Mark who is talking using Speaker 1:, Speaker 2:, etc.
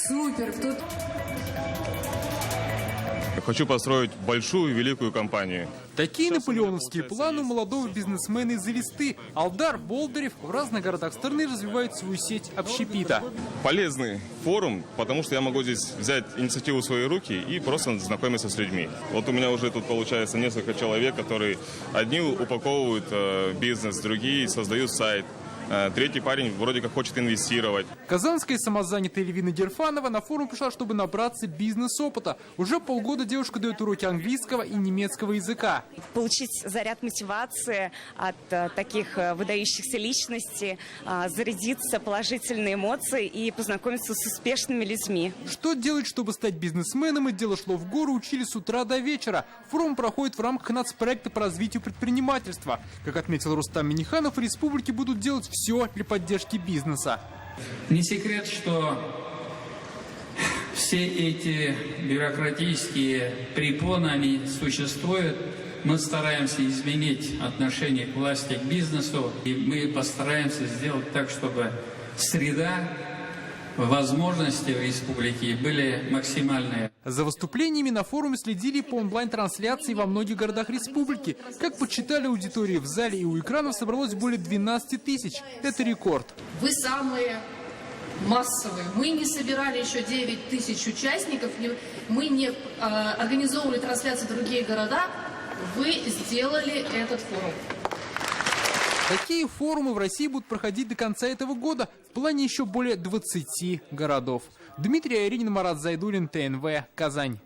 Speaker 1: Супер, тут...
Speaker 2: Хочу построить большую великую компанию.
Speaker 3: Такие наполеоновские планы у молодого бизнесмена из Элисты. Алдар Болдырев в разных городах страны развивает свою сеть общепита.
Speaker 2: Полезный форум, потому что я могу здесь взять инициативу в свои руки и просто знакомиться с людьми. Вот у меня уже тут получается несколько человек, которые одни упаковывают бизнес, другие создают сайт. Третий парень вроде как хочет инвестировать.
Speaker 3: Казанская самозанятая Эльвина Герфанова на форум пришла, чтобы набраться бизнес-опыта. Уже полгода девушка дает уроки английского и немецкого языка.
Speaker 4: Получить заряд мотивации от таких выдающихся личностей, зарядиться положительные эмоции и познакомиться с успешными людьми.
Speaker 3: Что делать, чтобы стать бизнесменом, и дело шло в гору, учили с утра до вечера. Форум проходит в рамках нацпроекта по развитию предпринимательства. Как отметил Рустам Миниханов, в республике будут делать все для поддержки бизнеса.
Speaker 5: Не секрет, что все эти бюрократические препоны, они существуют. Мы стараемся изменить отношение к власти, к бизнесу, и мы постараемся сделать так, чтобы среда, возможности в республике были максимальные.
Speaker 3: За выступлениями на форуме следили по онлайн-трансляции во многих городах республики. Как подсчитали аудитории в зале и у экранов, собралось более 12 тысяч. Это рекорд.
Speaker 1: Вы самые массовые. Мы не собирали еще 9 тысяч участников, мы не организовывали трансляции в другие города. Вы сделали этот форум.
Speaker 3: Такие форумы в России будут проходить до конца этого года. В плане еще более 20 городов. Дмитрий Аяринин, Марат Зайдуллин, ТНВ, Казань.